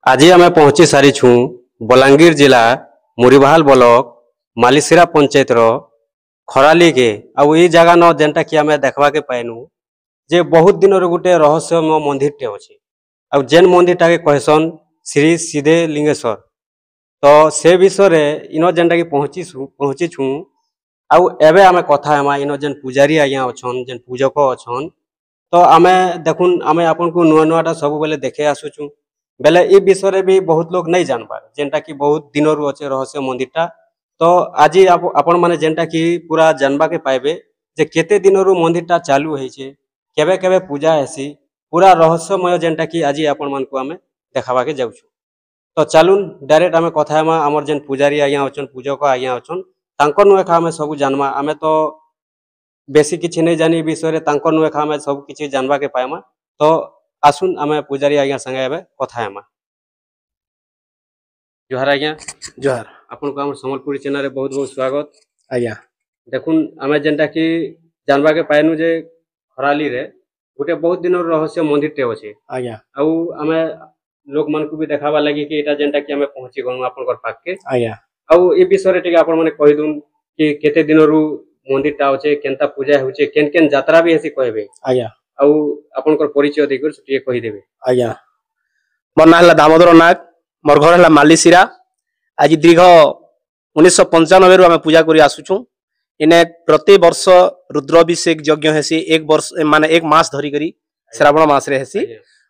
आज आम पहुंची सारी छू बलांगीर जिला मुरीबाहाल ब्लॉक मालीसिरा पंचायत खराली के आउ ये जगह न जेनटा कि आम देखा के पाइनु जे बहुत दिन गोटे रहस्यमय मंदिर टे अच्छे आ जेन मंदिर टाके कहसन श्री सीधे लिंगेश्वर। तो से विषय इन जेनटा कि पहुंची छू आउ एबे आमे कथा हेमा इन जेन पुजारी आज्ञा अच्छन जेन पूजक अच्छन। तो आमे देखुन आमे आपन को नुआ नुआटा सब बेले देखे आसुचु बेले ई विषय भी बहुत लोग नहीं जानबार जेनटा कि बहुत दिन रु अच्छे रहस्य मंदिरटा। तो आज आपण माने जेनटा कि पूरा जानबा के पाइबे जे केते दिन रु मंदिरटा चालू होइछे केबे केबे पूजा हेसी पूरा रहस्यमय जेनटा कि आज आपण मान को आमे देखाबा के जाउछु। तो चलून डायरेक्ट आमे कथा हेमा हमर जेन पुजारी आज्ञा अछन पूजक आज्ञा अछन तांकर नु एखा आमे सब जानमा आमे तो बेसी किछि नहीं जानी विषय रे तांकर नु एखा आमे सब किछि जानबा के पाइमा। तो आसुन आमे पुजारी आज्ञा संगे एबे कथा हेमा। जोहार आज्ञा। जोहार आपन को हमर संबलपुरी चैनल रे बहुत बहुत स्वागत आज्ञा। देखुन आमे जेनटा कि जानबा के पाइनु जे खराली रे गोटे बहुत दिन रहस्य मंदिर टे अछि आज्ञा आउ आमे लोक मन को भी देखाबा लागि कि एटा जेनटा कि आमे पहुंची गनु आपन कर पाक के आज्ञा आउ ए विषय रे टिके आपन माने कहि दुन कि केते दिन रु मंदिर टा अछि केनता पूजा होचे केन केन यात्रा भी हेसी कहबे आज्ञा आउ आपन कर परिचय देकर टिके कहि देबे। आज्ञा मोर ना हला दामोदर नाग मोर घर हला मालीसिरा। आज दीर्घ 1995 रु आमे पूजा करी आसुछु। इने प्रति वर्ष रुद्राभिषेक यज्ञ हेसी एक वर्ष माने एक मास धरी करी श्रावण मास रे हेसी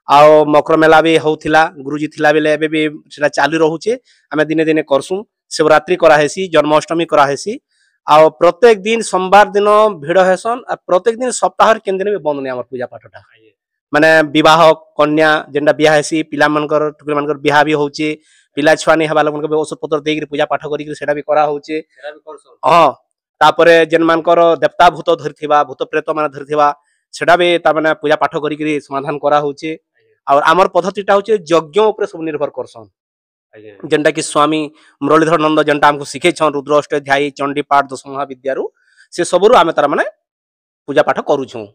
आउ मकर मेला भी होउथिला गुरुजी थिला बेले एबे भी सेटा चालू रहउचे आमे दिने दिने करसु। शिवरात्रि करा हेसी जन्माष्टमी करा हेसी आउ प्रत्येक दिन सोमवार दिन भिड़ हेसन आ प्रत्येक दिन सप्ताह केन दिन भी बंद नै हमर पूजा पाठटा माने विवाह कन्या जेंडा बियाह हेसी पिला मनकर टुकरी मनकर बियाह भी होउचे पिला छुआ नै हबा लोगन के औषध पत्र देगिर पूजा पाठ करी सेटा भी करा होउचे। हां तापरे जेन मानकर देवता भूत धरथिबा भूत प्रेत माने धरथिबा सेटा भी ता माने पूजा पाठ करी समाधान करा होउचे। और आमर पद्धतिटा होचे यज्ञ ऊपर सब निर्भर करसन जेंटा कि स्वामी मुरलीधर नंद जेंटा हमको सिखे छन रुद्र अष्टाध्यायी चंडी पाठ दश महाविद्यारु से सबरु आमे तार माने पूजा पाठ करू छु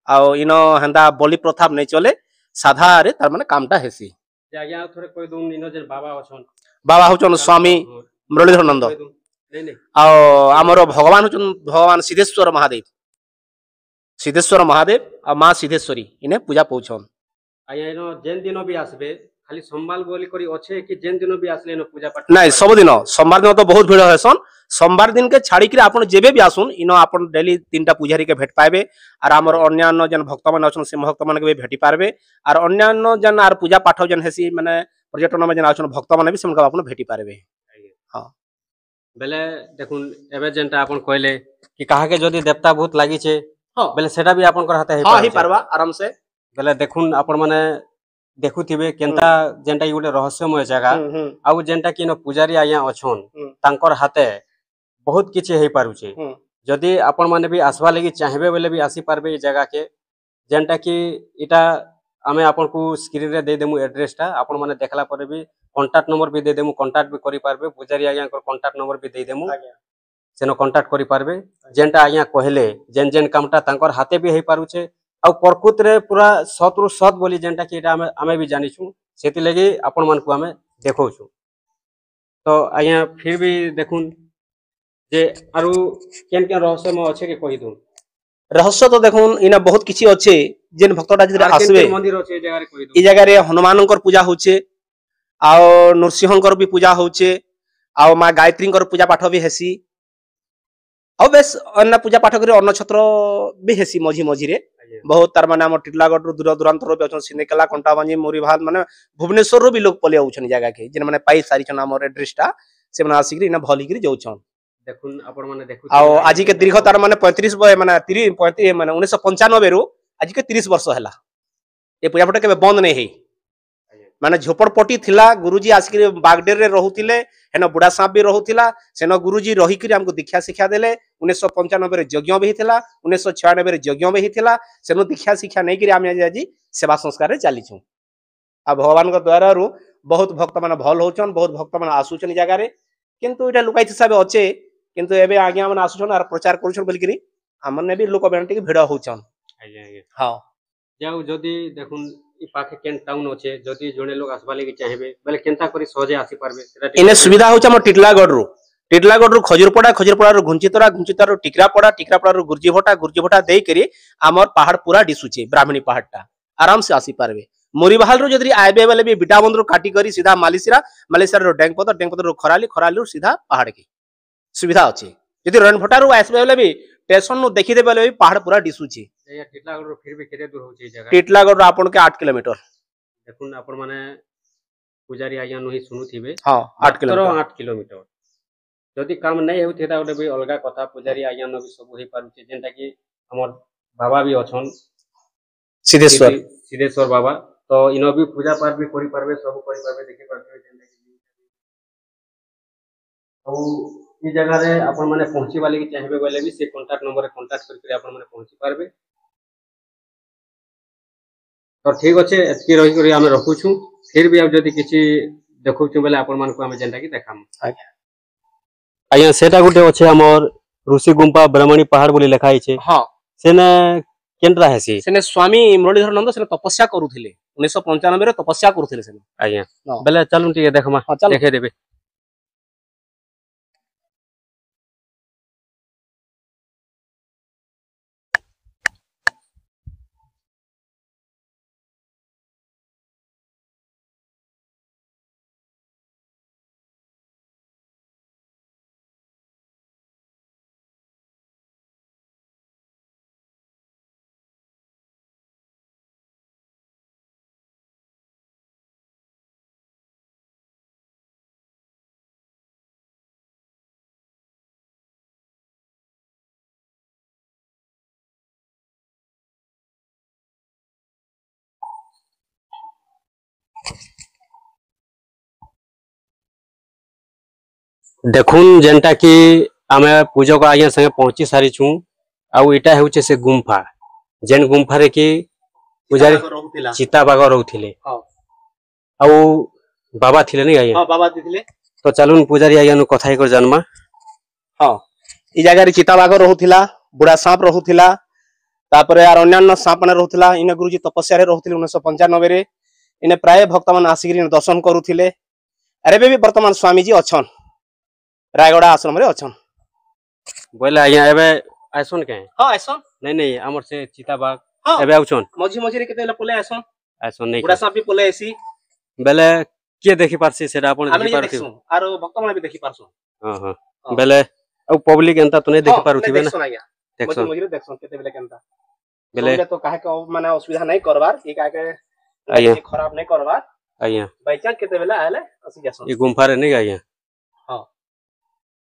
आ इनो हंदा बलि प्रथा नै चले साधा रे तार माने कामटा हेसी। जे आज्ञा थोरे कोइ दुन इनो जे बाबा अछन बाबा होचन स्वामी मुरलीधर नंद आ हमर भगवान होचन भगवान सिद्धेश्वर महादेव आ मां सिद्धेश्वरी इने पूजा पउछन। आज्ञा इनो जेन दिनो भी आसबे खाली सोमवार बोली करी अच्छे कि जेन दिनो भी आसले इनो पूजा पाठ नहीं सब दिन सोमवार दिन तो बहुत भीड़ हेसन सोमवार दिन के छाड़ी कि आपन जेबे भी आसुन इनो आपन डेली तीनटा पुजारी के भेट पाइबे और हमर अन्यान्य जन भक्त मन अछन से भक्त मन के भी भेटी पारबे और अन्यान्य जन आर पूजा पाठ जन हेसी माने पर्यटन में जन आछन भक्त मन भी से आपन भेटी पारबे। हां बेले देखुन एबे जेनटा आपन कहले कि काहा के जदी देवता भूत लागि छे हां बेले सेटा भी आपन कर हाथे हे हां ही पारबा आराम से बेले देखुन आपन माने देखुथिबे केनता जेनटा कि गोटे रहस्यमय जगह आउ जेनटा कि न पुजारी आज्ञा अछन तांकर हाथे बहुत किछि हे पारुचे जदी आपन माने भी आसबा लागि चाहबे बेले भी आसी पारबे ई जगह के जेनटा कि इटा आमे आपन को स्क्रीन रे दे देमु एड्रेसटा आपन माने देखला परे भी कांटेक्ट नंबर भी दे देमु कांटेक्ट भी करि पारबे पुजारी आज्ञा को कांटेक्ट नंबर भी दे देमु सेनो कांटेक्ट करि पारबे जेनटा आज्ञा कहले जेन जेन कामटा तांकर हाथे भी हे पारुचे आ प्रकृत रे पूरा सतरु सत बोली जेनटा कि एटा आमे भी जानि छु सेति लागि आपन मन को आमे देखौ छु। तो आज्ञा फिर भी देखुन जे आरु केन केन रहस्यमय अछि के कहि दु रहस्य तो देखुन इना बहुत किछि अछि जेन भक्तटा जदि आसबे मंदिर अछि ए जगह रे कहि दु ई जगह रे हनुमानकर पूजा होचे आ नरसिंहकर भी पूजा होचे आ मां गायत्रीकर पूजा पाठ भी हेसी और बेस अन्य पूजा पाठ करे अन्न छत्र भी हेसी मझी मझी रे बहुत तार माने हमर टिटलागढ़ रु दूर दूरांतर भी अछन सिनेकला कंटाबांजी मोरीभाल माने भुवनेश्वर रु भी लोग पले आउछन जगह के जेन माने पाई सारी छन हमर एड्रेसटा से माने आसी इना भली करी जाउछन। देखुन आपण माने देखु आ आज के दीर्घ तार माने 35 माने 30 35 माने 1995 रु आज के 30 वर्ष हैला ए पूजा पाठ के बंद नै हे माने झोपड़पट्टी थिला गुरुजी आसिक बागडेर रे रहुतिले हेन बुढ़ा सांप भी रहुतिला सेन गुरुजी रही करी हमको दीक्षा शिक्षा देले 1995 रे यज्ञ भी थिला 1996 रे यज्ञ भी थिला सेन दीक्षा शिक्षा नै करी आमे आज सेवा संस्कार रे चाली छु आ भगवान को द्वारा रु बहुत भक्त माने भल होचन बहुत भक्त माने आसुचन जगह रे किंतु एटा लुकाइत हिसाब अच्छे किंतु एबे आज्ञा माने आसुचन आर प्रचार करूछन बोल करी हमने भी लोक बेंटी के भिड़ होचन। आज्ञा हां जाऊ जदी देखुन इ पाखे केन टाउन होचे जदि जने लोग आसबा लागि चाहेबे बेले केनता करी सहजे आसी पारबे सेटा इने सुविधा होचा हम टिटलागढ़ रु खजुरपड़ा रु घुंचितरा रु टिकरापड़ा रु गुर्जीभटा देई करी हमर पहाड़ पूरा दिसुचे ब्राह्मणी पहाड़टा आराम से आसी पारबे। मुरीबाहाल रु जदि आइबे बेले भी बिटाबंद रु काटी करी सीधा मालिसिरा रु डेंगपतर रु खराली रु सीधा पहाड़ के सुविधा अछि। जदि रनभटा रु आइबे बेले भी स्टेशन नु देखि दे बेले भी पहाड़ पूरा दिसुचे। या टिटलागढ़ रो फिर भी केते दूर होचे इ जगह टिटलागढ़ रु आपन के 8 किलोमीटर देखुन आपण माने पुजारी आज्ञा नुही सुनुथिबे हां 8 किलोमीटर 8 किलोमीटर जदि काम नै हेउथेता ओटे भी अलगा कथा पुजारी आज्ञा न भी सब होई पारुचे जेंटा कि हमर बाबा भी अछन सिद्धेश्वर बाबा तो इनो भी पूजा पाठ भी करि पारबे सब करि पारबे देखि पारबे जेंटा कि और इ जगह रे आपण माने पहुंची वाले की चाहेबे बोले भी से कांटेक्ट नंबर रे कांटेक्ट करके आपण माने पहुंची पारबे। तो ठीक अच्छे एतकी रही करी आमे रखु छु फिर भी अब जदि किछि देखु छु बेले आपण मान को आमे जेंटा कि देखाम आया सेटा गुटे अच्छे हमर ऋषि गुंपा ब्राह्मणी पहाड़ बोली लिखाई छे। हां सेने केनरा हेसी सेने स्वामी मुरलीधर नंद सेने तपस्या करूथिले 1995 रे तपस्या करूथिले सेने आया बेले चलू ठीक देखमा देखे देबे। देखुन जेंटा कि आमे पूजक आज्ञा संगे पहुंची सारी छु आउ इटा हेउचे से गुंफा जेन गुंफा रे कि पुजारी चिता बाग रहउथिले हां आउ बाबा थिले नै आज्ञा हां बाबा दिथिले तो चलुन पुजारी आज्ञा नु कथा कर जन्मा। हां इ जगह रे चिता बाग रहउथिला बुढ़ा सांप रहउथिला तापरे यार अन्यान्य सांप ने रहउथिला इने गुरुजी तपस्या रे रहउथिले 1995 रे इने प्राय भक्त मन आसिगिरी दर्शन करूथिले। अरे भी वर्तमान स्वामी जी अछन रायगड़ा आश्रम रे अछन बोले आज्ञा एबे आइसोन के हां आइसोन नहीं हमर से चिता बाग एबे आउछन मझी रे केते पले आइसोन नहीं बुढ़ा सांप भी पले आसी बेले के देखि पारसी सेटा आपण देखि पारथि आरो भक्त मन भी देखि पारसो। हां बेले अब पब्लिक एंता तो नहीं देखि पारुथिबे ना देखसो मझी रे देखसो केते बेले केनता बेले तो काहे के माने असुविधा नहीं करबार ई काहे के खराब नहीं करबार आज्ञा बाय चांस केते बेले आले असि जासो ई गुंफा रे नहीं आज्ञा